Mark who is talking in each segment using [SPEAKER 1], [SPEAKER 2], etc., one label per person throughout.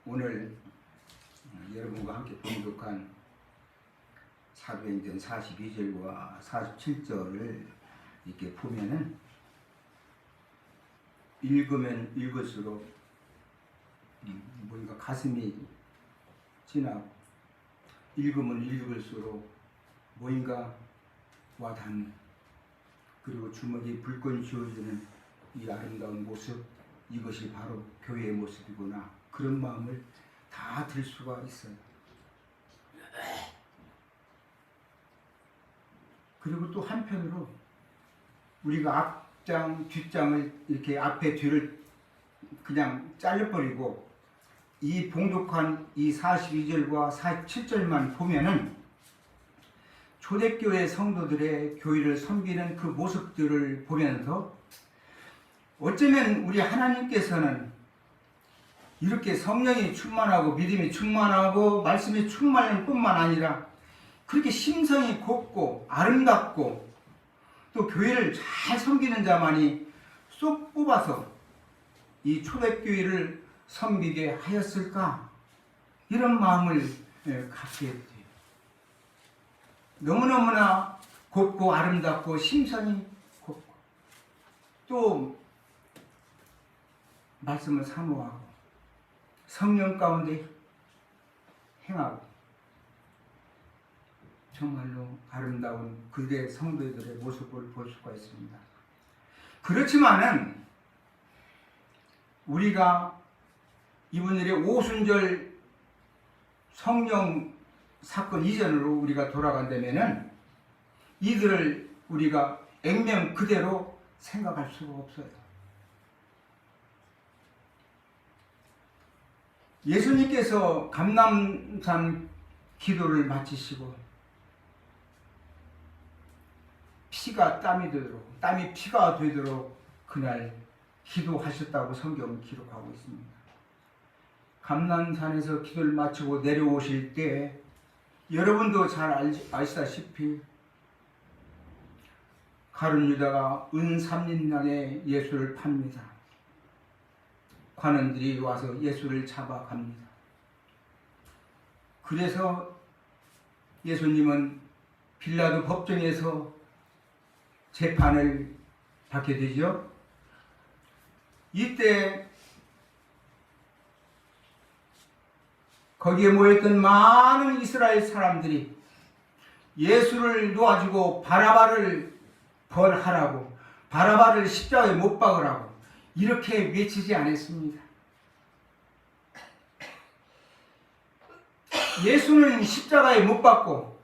[SPEAKER 1] 오늘 여러분과 함께 봉독한 사도행전 42절과 47절을 이렇게 보면은 읽으면 읽을수록 뭔가 가슴이 진하고 읽으면 읽을수록 뭔가 와닿는, 그리고 주먹이 불끈 쥐어지는 이 아름다운 모습, 이것이 바로 교회의 모습이구나, 그런 마음을 다 들 수가 있어요. 그리고 또 한편으로 우리가 앞장 뒷장을 이렇게 앞에 뒤를 그냥 잘라버리고 이 봉독한 이 42절과 47절만 보면은 초대교회 성도들의 교회를 섬기는 그 모습들을 보면서 어쩌면 우리 하나님께서는 이렇게 성령이 충만하고 믿음이 충만하고 말씀이 충만할 뿐만 아니라 그렇게 심성이 곱고 아름답고 또 교회를 잘 섬기는 자만이 쏙 뽑아서 이 초대교회를 섬기게 하였을까, 이런 마음을 갖게 돼요. 너무너무나 곱고 아름답고 심성이 곱고 또 말씀을 사모하고 성령 가운데 행하고 정말로 아름다운 그대 성도들의 모습을 볼 수가 있습니다. 그렇지만은 우리가 이분들의 오순절 성령 사건 이전으로 우리가 돌아간다면은 이들을 우리가 액면 그대로 생각할 수가 없어요. 예수님께서 감람산 기도를 마치시고 피가 땀이 되도록, 땀이 피가 되도록 그날 기도하셨다고 성경은 기록하고 있습니다. 감람산에서 기도를 마치고 내려오실 때 여러분도 잘 아시다시피 가룟 유다가 은 3린낭에 예수를 팝니다. 관원들이 와서 예수를 잡아갑니다. 그래서 예수님은 빌라도 법정에서 재판을 받게 되죠. 이때 거기에 모였던 많은 이스라엘 사람들이 예수를 놓아주고 바라바를 벌하라고, 바라바를 십자가에 못 박으라고 이렇게 외치지 않았습니다. 예수는 십자가에 못 박고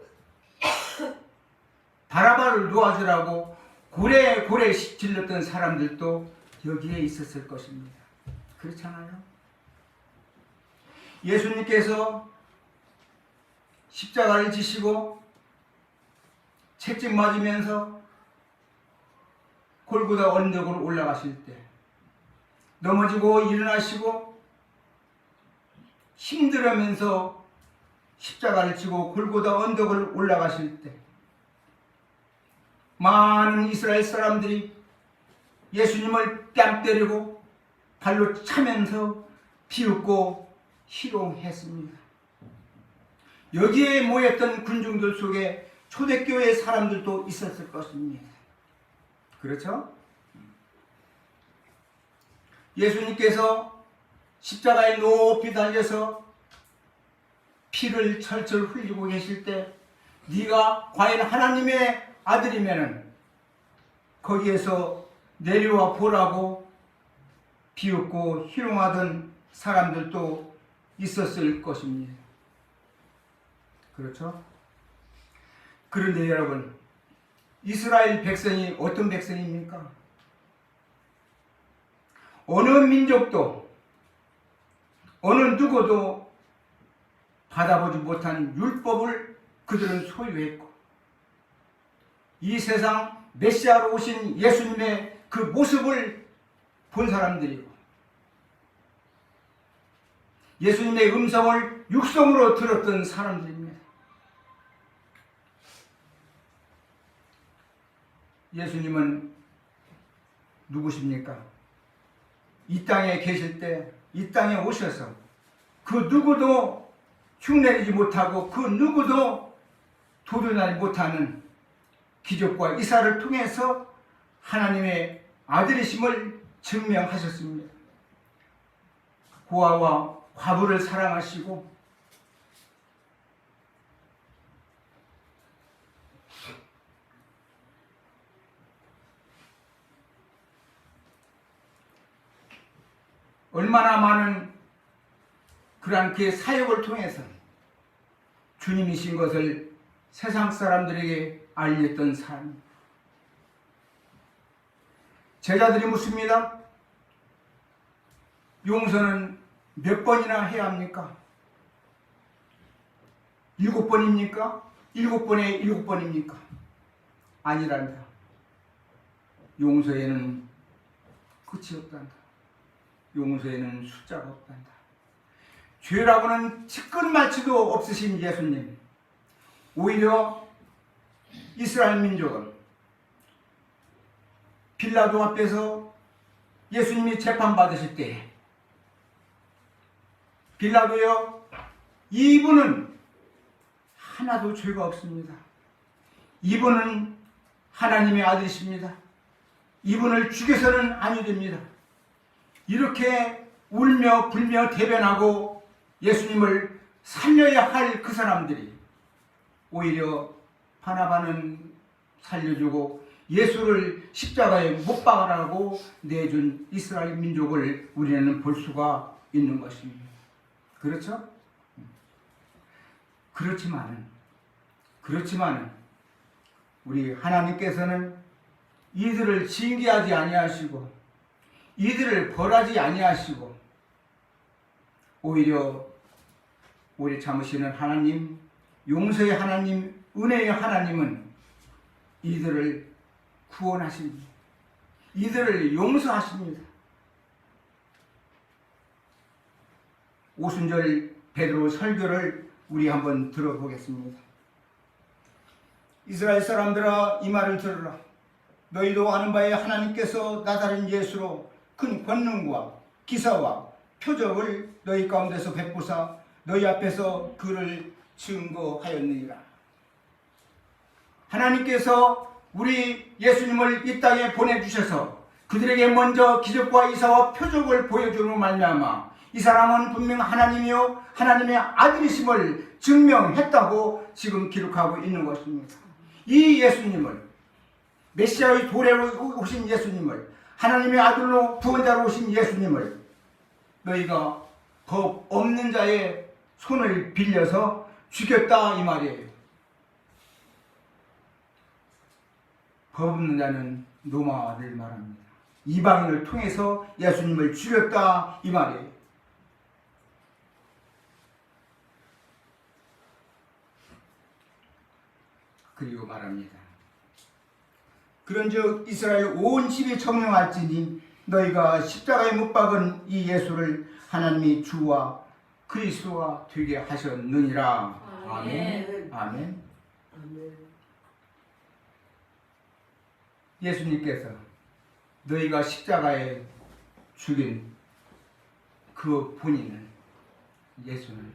[SPEAKER 1] 바라바를 놓아주라고 고래고래 질렀던 사람들도 여기에 있었을 것입니다. 그렇잖아요. 예수님께서 십자가를 지시고 채찍 맞으면서 골고다 언덕으로 올라가실 때 넘어지고 일어나시고 힘들으면서 십자가를 지고 골고다 언덕을 올라가실 때 많은 이스라엘 사람들이 예수님을 뺨 때리고 발로 차면서 비웃고 희롱했습니다. 여기에 모였던 군중들 속에 초대교회 사람들도 있었을 것입니다. 그렇죠? 예수님께서 십자가에 높이 달려서 피를 철철 흘리고 계실 때 네가 과연 하나님의 아들이면은 거기에서 내려와 보라고 비웃고 희롱하던 사람들도 있었을 것입니다. 그렇죠? 그런데 여러분, 이스라엘 백성이 어떤 백성입니까? 어느 민족도 어느 누구도 받아보지 못한 율법을 그들은 소유했고 이 세상 메시아로 오신 예수님의 그 모습을 본 사람들이고 예수님의 음성을 육성으로 들었던 사람들입니다. 예수님은 누구십니까? 이 땅에 계실 때, 이 땅에 오셔서 그 누구도 흉내내지 못하고 그 누구도 도전하지 못하는 기적과 이사를 통해서 하나님의 아들이심을 증명하셨습니다. 고아와 과부를 사랑하시고 얼마나 많은 그러한 그의 사역을 통해서 주님이신 것을 세상 사람들에게 알렸던 삶. 제자들이 묻습니다. 용서는 몇 번이나 해야 합니까? 7번입니까? 7번에 7번입니까? 아니란다. 용서에는 끝이 없단다. 용서에는 숫자가 없단다. 죄라고는 티끌만치도 없으신 예수님, 오히려 이스라엘 민족은 빌라도 앞에서 예수님이 재판받으실 때 빌라도여, 이분은 하나도 죄가 없습니다. 이분은 하나님의 아들이십니다. 이분을 죽여서는 아니 됩니다. 이렇게 울며 불며 대변하고 예수님을 살려야 할 그 사람들이 오히려 바나바는 살려주고 예수를 십자가에 못 박으라고 내준 이스라엘 민족을 우리는 볼 수가 있는 것입니다. 그렇죠? 그렇지만은 우리 하나님께서는 이들을 징계하지 아니하시고 이들을 벌하지 아니하시고 오히려 우리 참으시는 하나님, 용서의 하나님, 은혜의 하나님은 이들을 구원하십니다. 이들을 용서하십니다. 오순절 베드로 설교를 우리 한번 들어보겠습니다. 이스라엘 사람들아, 이 말을 들으라. 너희도 아는 바에 하나님께서 나사렛 예수로 큰 권능과 기사와 표적을 너희 가운데서 베푸사 너희 앞에서 그를 증거하였느니라. 하나님께서 우리 예수님을 이 땅에 보내주셔서 그들에게 먼저 기적과 이사와 표적을 보여주는 말미암아 이 사람은 분명 하나님이요 하나님의 아들이심을 증명했다고 지금 기록하고 있는 것입니다. 이 예수님을, 메시아의 도래로 오신 예수님을, 하나님의 아들로 구원자로 오신 예수님을 너희가 법 없는 자의 손을 빌려서 죽였다 이 말이에요. 법 없는 자는 로마를 말합니다. 이방인을 통해서 예수님을 죽였다 이 말이에요. 그리고 말합니다. 그런즉 이스라엘 온 집이 청명할지니 너희가 십자가에 못 박은 이 예수를 하나님이 주와 그리스도와 되게 하셨느니라. 아멘. 아멘. 예수님께서 너희가 십자가에 죽인 그 본인은, 예수는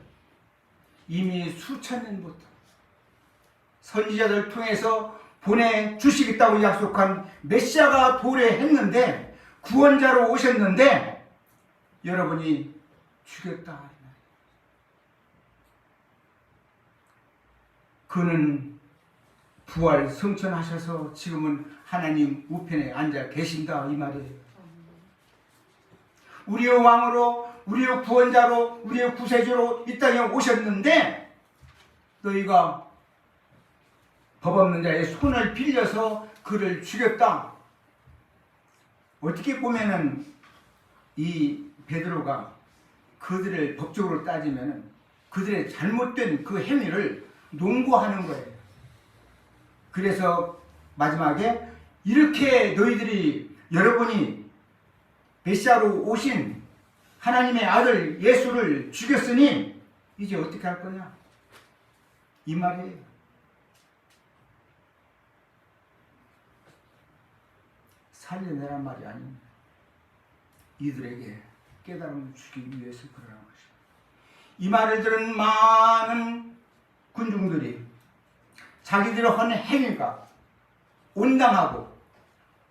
[SPEAKER 1] 이미 수천 년부터 선지자들 통해서 보내주시겠다고 약속한 메시아가 도래했는데, 구원자로 오셨는데 여러분이 죽였다. 그는 부활 성천하셔서 지금은 하나님 우편에 앉아 계신다 이 말이에요. 우리의 왕으로, 우리의 구원자로, 우리의 구세주로 이 땅에 오셨는데 너희가 법 없는 자의 손을 빌려서 그를 죽였다. 어떻게 보면은 이 베드로가 그들을 법적으로 따지면은 그들의 잘못된 그 행위를 농구하는 거예요. 그래서 마지막에 이렇게 너희들이, 여러분이 메시아로 오신 하나님의 아들 예수를 죽였으니 이제 어떻게 할 거냐 이 말이에요. 살려내란 말이 아닙니다. 이들에게 깨달음을 주기 위해서 그러는 것입니다. 이 말을 들은 많은 군중들이 자기들의 한 행위가 온당하고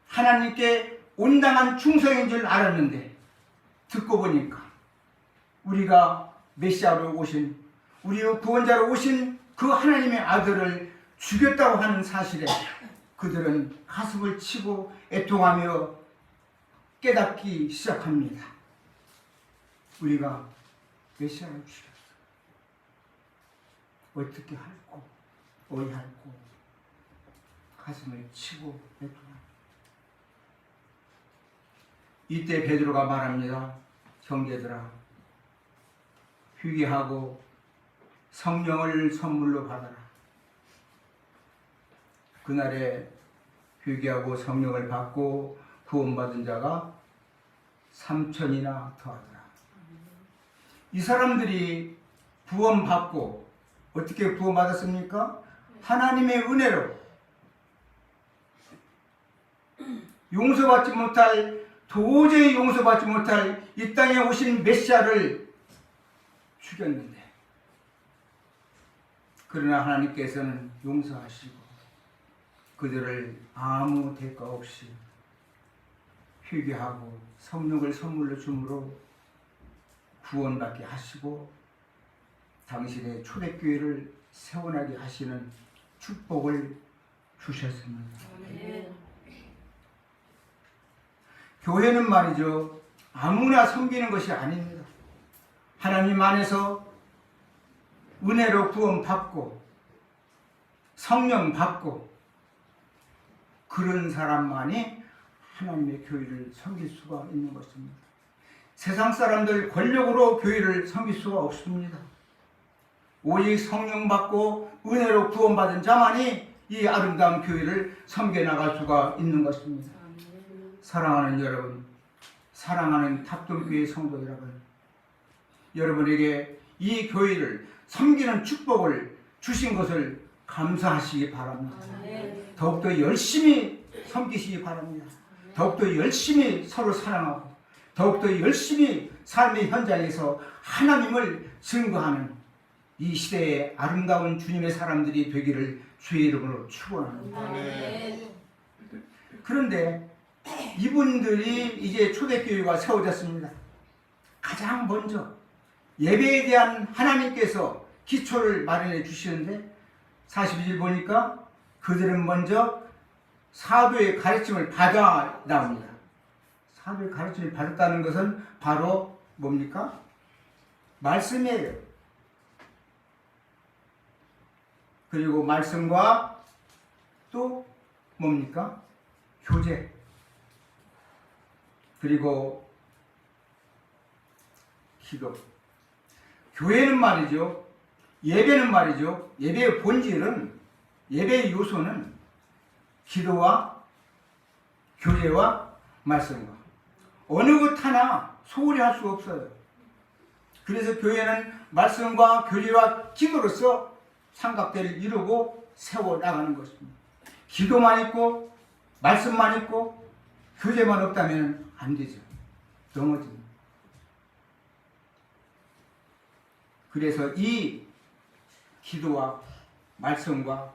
[SPEAKER 1] 하나님께 온당한 충성인 줄 알았는데 듣고 보니까 우리가 메시아로 오신, 우리의 구원자로 오신 그 하나님의 아들을 죽였다고 하는 사실에 그들은 가슴을 치고 애통하며 깨닫기 시작합니다. 우리가 메시아를 죽였어. 어떻게 할꼬, 어이할꼬, 가슴을 치고 애통합니다. 이때 베드로가 말합니다. 형제들아, 회개하고 성령을 선물로 받아라. 그날에 회개하고 성령을 받고 구원받은 자가 3,000이나 더하더라. 이 사람들이 구원받고 어떻게 구원받았습니까? 하나님의 은혜로 용서받지 못할, 도저히 용서받지 못할 이 땅에 오신 메시아를 죽였는데, 그러나 하나님께서는 용서하시고 그들을 아무 대가 없이 회개하고 성령을 선물로 줌으로 구원받게 하시고 당신의 초대교회를 세워나게 하시는 축복을 주셨습니다. 교회는 말이죠, 아무나 섬기는 것이 아닙니다. 하나님 안에서 은혜로 구원받고 성령 받고 그런 사람만이 하나님의 교회를 섬길 수가 있는 것입니다. 세상 사람들 권력으로 교회를 섬길 수가 없습니다. 오직 성령 받고 은혜로 구원받은 자만이 이 아름다운 교회를 섬겨나갈 수가 있는 것입니다. 사랑하는 여러분, 사랑하는 탑동교회 성도 여러분, 여러분에게 이 교회를 섬기는 축복을 주신 것을 감사하시기 바랍니다. 더욱더 열심히 섬기시기 바랍니다. 더욱더 열심히 서로 사랑하고 더욱더 열심히 삶의 현장에서 하나님을 증거하는 이 시대의 아름다운 주님의 사람들이 되기를 주의 이름으로 축원합니다. 그런데 이분들이 이제 초대교회가 세워졌습니다. 가장 먼저 예배에 대한 하나님께서 기초를 마련해 주시는데 42절 보니까 그들은 먼저 사도의 가르침을 받아 나옵니다. 사도의 가르침을 받았다는 것은 바로 뭡니까? 말씀이에요. 그리고 말씀과 또 뭡니까? 교제. 그리고 기도. 교회는 말이죠, 예배는 말이죠, 예배의 본질은, 예배의 요소는 기도와 교제와 말씀과 어느 것 하나 소홀히 할 수 없어요. 그래서 교회는 말씀과 교제와 기도로서 삼각대를 이루고 세워나가는 것입니다. 기도만 있고 말씀만 있고 교제만 없다면 안 되죠. 넘어집니다. 그래서 이 기도와 말씀과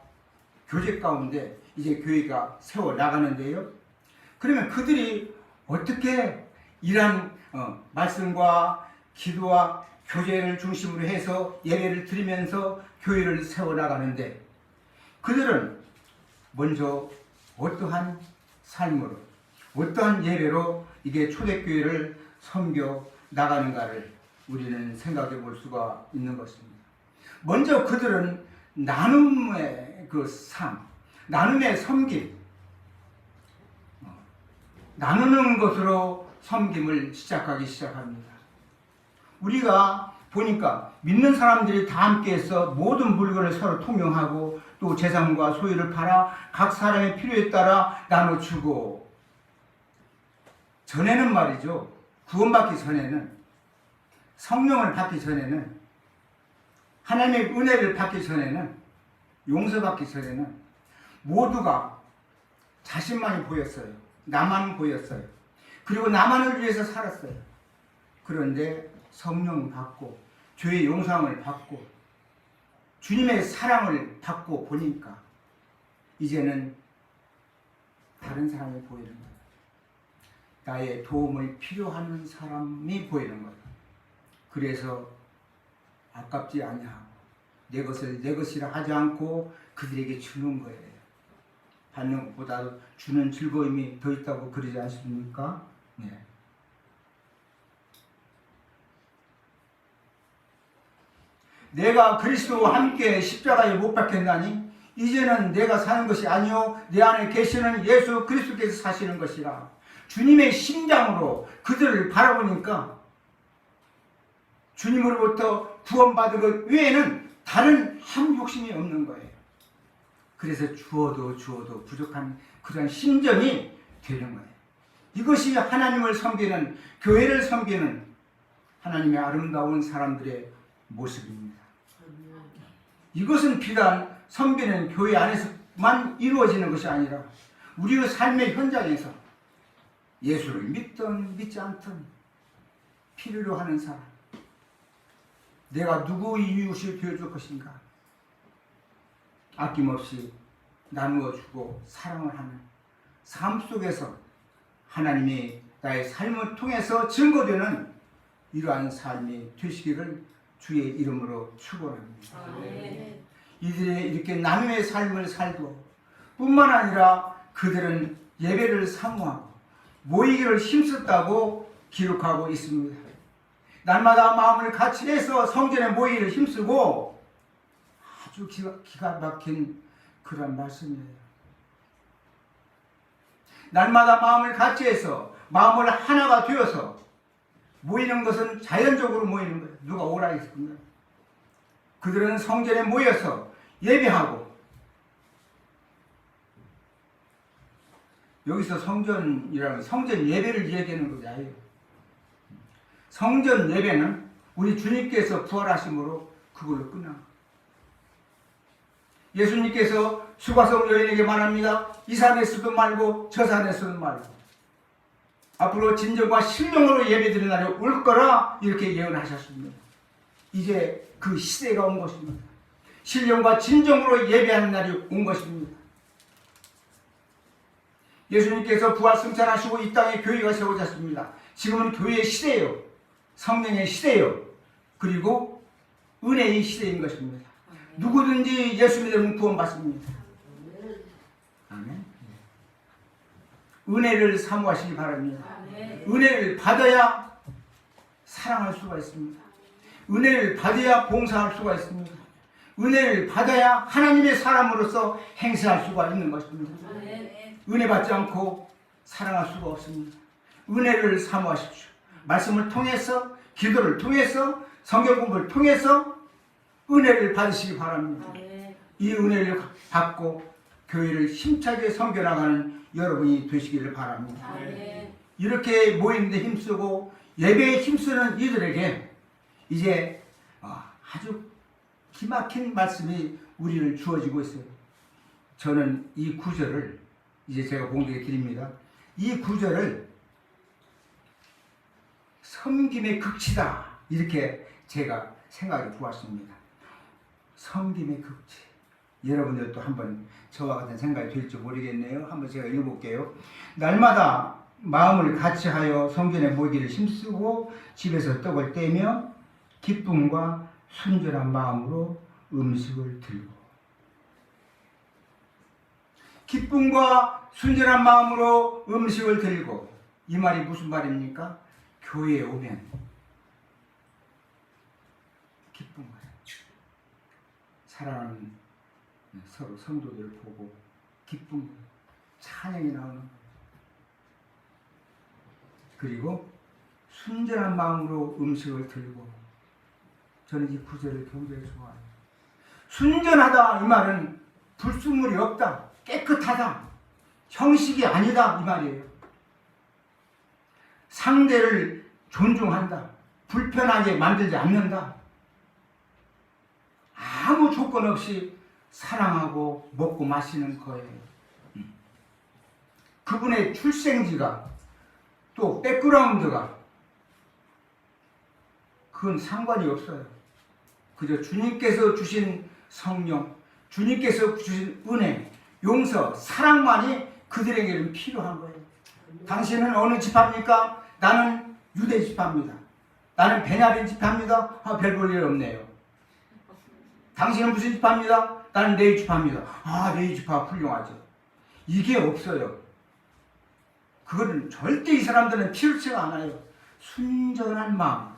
[SPEAKER 1] 교제 가운데 이제 교회가 세워나가는데요. 그러면 그들이 어떻게 이러한 말씀과 기도와 교제를 중심으로 해서 예배를 드리면서 교회를 세워나가는데, 그들은 먼저 어떠한 삶으로, 어떠한 예배로 이게 초대교회를 섬겨 나가는가를 우리는 생각해 볼 수가 있는 것입니다. 먼저 그들은 나눔의 그 삶, 나눔의 섬김, 나누는 것으로 섬김을 시작합니다. 우리가 보니까 믿는 사람들이 다 함께해서 모든 물건을 서로 통용하고 또 재산과 소유를 팔아 각 사람의 필요에 따라 나눠주고, 전에는 말이죠, 구원받기 전에는, 성령을 받기 전에는, 하나님의 은혜를 받기 전에는, 용서받기 전에는 모두가 자신만이 보였어요. 나만 보였어요. 그리고 나만을 위해서 살았어요. 그런데 성령 받고 죄의 용서함을 받고 주님의 사랑을 받고 보니까 이제는 다른 사람이 보이는 거예요. 나의 도움을 필요하는 사람이 보이는 거예요. 그래서 아깝지 아니하고 내 것을 내 것이라 하지 않고 그들에게 주는 거예요. 받는 것보다 주는 즐거움이 더 있다고 그러지 않습니까? 네. 내가 그리스도와 함께 십자가에 못 박혔나니 이제는 내가 사는 것이 아니요 내 안에 계시는 예수 그리스도께서 사시는 것이라. 주님의 심장으로 그들을 바라보니까 주님으로부터 구원받은 것 외에는 다른 한 욕심이 없는 거예요. 그래서 주어도 부족한 그런 심정이 되는 거예요. 이것이 하나님을 섬기는, 교회를 섬기는 하나님의 아름다운 사람들의 모습입니다. 이것은 비단 섬기는 교회 안에서만 이루어지는 것이 아니라 우리의 삶의 현장에서 예수를 믿든 믿지 않든 필요로 하는 사람, 내가 누구의 이웃을 되어줄 것인가, 아낌없이 나누어 주고 사랑을 하는 삶 속에서 하나님이 나의 삶을 통해서 증거되는 이러한 삶이 되시기를 주의 이름으로 축원합니다. 이들의 이렇게 나눔의 삶을 살고 뿐만 아니라 그들은 예배를 사모하고 모이기를 힘썼다고 기록하고 있습니다. 날마다 마음을 같이 해서 성전에 모이기를 힘쓰고 아주 기가 막힌 그런 말씀이에요. 날마다 마음을 같이 해서 마음을 하나가 되어서 모이는 것은 자연적으로 모이는 거예요. 누가 오라 했습니까? 그들은 성전에 모여서 예배하고, 여기서 성전이라는 성전 예배를 얘기하는 것이 아니에요. 성전 예배는 우리 주님께서 부활하심으로 그걸로 끝나. 예수님께서 수가성 여인에게 말합니다. 이 산에서도 말고 저 산에서도 말고 앞으로 진정과 신령으로 예배드리는 날이 올 거라 이렇게 예언하셨습니다. 이제 그 시대가 온 것입니다. 신령과 진정으로 예배하는 날이 온 것입니다. 예수님께서 부활 승천하시고 이 땅에 교회가 세워졌습니다. 지금은 교회의 시대예요. 성령의 시대예요. 그리고 은혜의 시대인 것입니다. 누구든지 예수 믿으면 구원받습니다. 아멘. 은혜를 사모하시기 바랍니다. 은혜를 받아야 사랑할 수가 있습니다. 은혜를 받아야 봉사할 수가 있습니다. 은혜를 받아야 하나님의 사람으로서 행세할 수가 있는 것입니다. 은혜 받지 않고 사랑할 수가 없습니다. 은혜를 사모하십시오. 말씀을 통해서, 기도를 통해서, 성경 공부를 통해서 은혜를 받으시기 바랍니다. 이 은혜를 받고 교회를 힘차게 섬겨나가는 여러분이 되시기를 바랍니다. 이렇게 모이는데 힘쓰고 예배에 힘쓰는 이들에게 이제 아주 기막힌 말씀이 우리를 주어지고 있어요. 저는 이 구절을 이제 제가 공독해 드립니다. 이 구절을 섬김의 극치다 이렇게 제가 생각해 보았습니다. 섬김의 극치. 여러분들도 한번 저와 같은 생각이 될지 모르겠네요. 한번 제가 읽어볼게요. 날마다 마음을 같이하여 성전에 모이기를 힘쓰고 집에서 떡을 떼며 기쁨과 순전한 마음으로 음식을 들고, 기쁨과 순전한 마음으로 음식을 들고, 이 말이 무슨 말입니까? 교회에 오면 기쁜 거예요. 사랑하는 서로 성도들을 보고 기쁜 거예요. 찬양이 나오는 거예요. 그리고 순전한 마음으로 음식을 들고, 저는 이 구절을 굉장히 좋아해요. 순전하다 이 말은 불순물이 없다, 깨끗하다, 형식이 아니다 이 말이에요. 상대를 존중한다, 불편하게 만들지 않는다, 아무 조건 없이 사랑하고 먹고 마시는 거예요. 그분의 출생지가 또 백그라운드가 그건 상관이 없어요. 그저 주님께서 주신 성령, 주님께서 주신 은혜, 용서, 사랑만이 그들에게는 필요한 거예요. 당신은 어느 지파입니까? 나는 유대 지파입니다. 나는 베냐민 지파입니다. 별 볼 일 없네요. 당신은 무슨 지파입니다? 나는 레위 지파입니다. 레위 지파 훌륭하죠. 이게 없어요. 그거는 절대 이 사람들은 필요치가 않아요. 순전한 마음,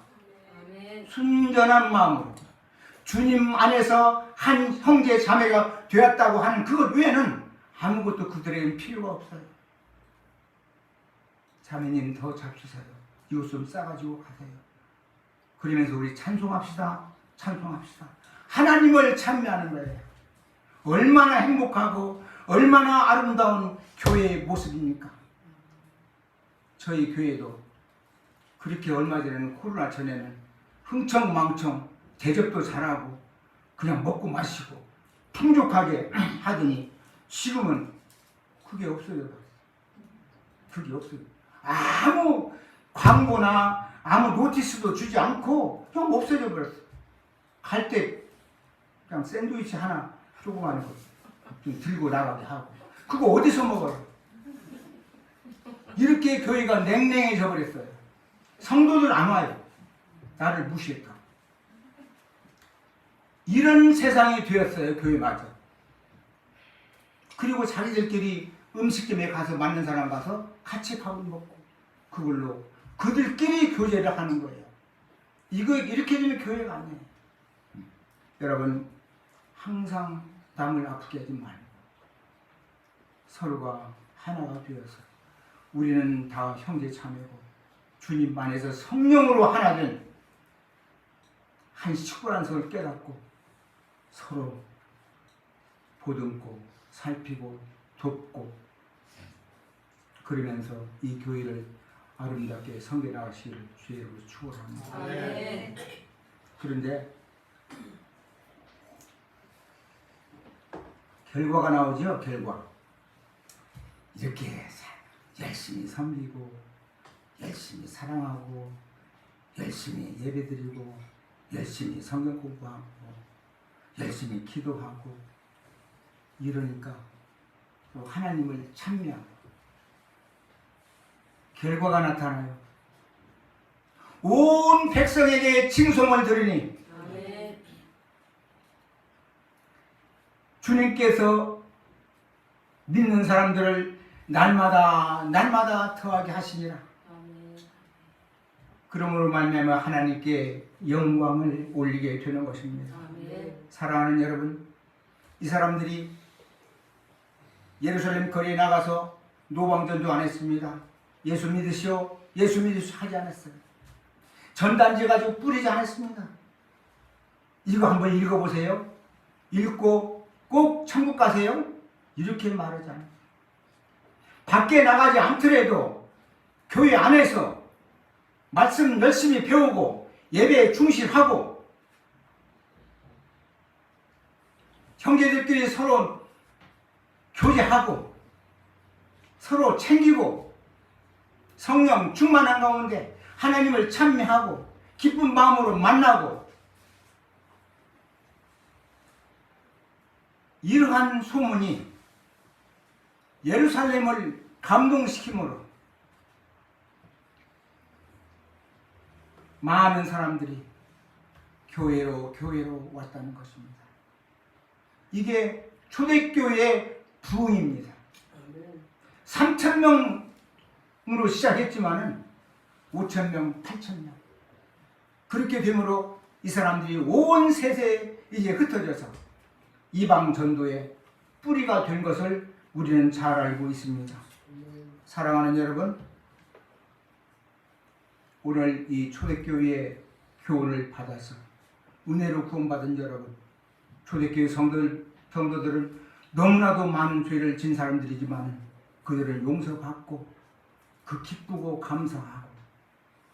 [SPEAKER 1] 순전한 마음으로 주님 안에서 한 형제 자매가 되었다고 하는 그것 외에는 아무것도 그들에게는 필요가 없어요. 자매님 더 잡수세요. 이것 좀 싸가지고 가세요. 그러면서 우리 찬송합시다. 찬송합시다. 하나님을 찬미하는 거예요. 얼마나 행복하고 얼마나 아름다운 교회의 모습입니까? 저희 교회도 그렇게 얼마 전에는 코로나 전에는 흥청망청 대접도 잘하고 그냥 먹고 마시고 풍족하게 하더니 지금은 그게 없어요. 그게 없어요. 아무 광고나 아무 노티스도 주지 않고 좀 없어져 버렸어. 갈 때 그냥 샌드위치 하나 조그마한 거 좀 들고 나가게 하고 그거 어디서 먹어요? 이렇게 교회가 냉랭해져 버렸어요. 성도들 안 와요. 나를 무시했다. 이런 세상이 되었어요. 교회마저. 그리고 자기들끼리 음식점에 가서 맞는 사람 가서 같이 밥을 먹고 그걸로 그들끼리 교제를 하는 거예요. 이거 이렇게 되면 교회가 아니에요. 여러분 항상 남을 아프게 하지 말고 서로가 하나가 되어서 우리는 다 형제 자매고 주님 안에서 성령으로 하나 된 한 식구라는 것을 깨닫고 서로 보듬고 살피고 돕고 그러면서 이 교회를 아름답게 섬겨 나가시기를 주의 이름으로 축원합니다.
[SPEAKER 2] 네.
[SPEAKER 1] 그런데 결과가 나오죠. 결과. 이렇게 열심히 섬기고 열심히 사랑하고 열심히 예배드리고 열심히 성경 공부하고 열심히 기도하고 이러니까 또 하나님을 찬미하고 결과가 나타나요. 온 백성에게 칭송을 드리니 주님께서 믿는 사람들을 날마다 더하게 하시니라. 그러므로 말미암아 하나님께 영광을 올리게 되는 것입니다. 사랑하는 여러분, 이 사람들이 예루살렘 거리에 나가서 노방전도 안 했습니다. 예수 믿으시오, 예수 믿으시오 하지 않았어요. 전단지 가지고 뿌리지 않았습니다. 이거 한번 읽어보세요. 읽고 꼭 천국 가세요. 이렇게 말하잖아요. 밖에 나가지 않더라도 교회 안에서 말씀 열심히 배우고 예배에 충실하고 형제들끼리 서로 교제하고 서로 챙기고 성령 충만한 가운데 하나님을 찬미하고 기쁜 마음으로 만나고 이러한 소문이 예루살렘을 감동시키므로 많은 사람들이 교회로 왔다는 것입니다. 이게 초대교회의 부흥입니다. 3,000명으로 시작했지만은 5,000명, 8,000명 그렇게 되므로 이 사람들이 온 세세에 이제 흩어져서 이방 전도의 뿌리가 된 것을 우리는 잘 알고 있습니다. 사랑하는 여러분, 오늘 이 초대교회의 교훈을 받아서 은혜로 구원받은 여러분, 초대교회 성도들은 너무나도 많은 죄를 진 사람들이지만 그들을 용서받고 그 기쁘고 감사하고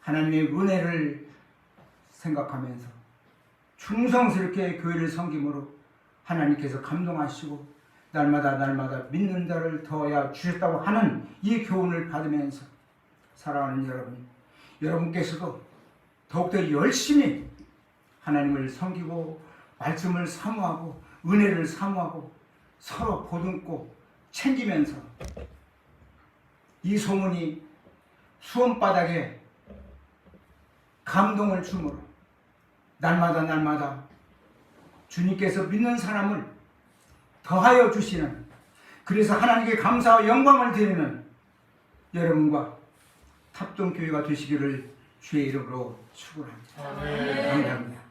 [SPEAKER 1] 하나님의 은혜를 생각하면서 충성스럽게 교회를 섬김으로 하나님께서 감동하시고 날마다 믿는 자를 더하여 주셨다고 하는 이 교훈을 받으면서 사랑하는 여러분, 여러분께서도 더욱더 열심히 하나님을 섬기고 말씀을 사모하고 은혜를 사모하고 서로 보듬고 챙기면서 이 소문이 수원바닥에 감동을 주므로 날마다 주님께서 믿는 사람을 더하여 주시는, 그래서 하나님께 감사와 영광을 드리는 여러분과 탑동교회가 되시기를 주의 이름으로 축원합니다. 감사합니다.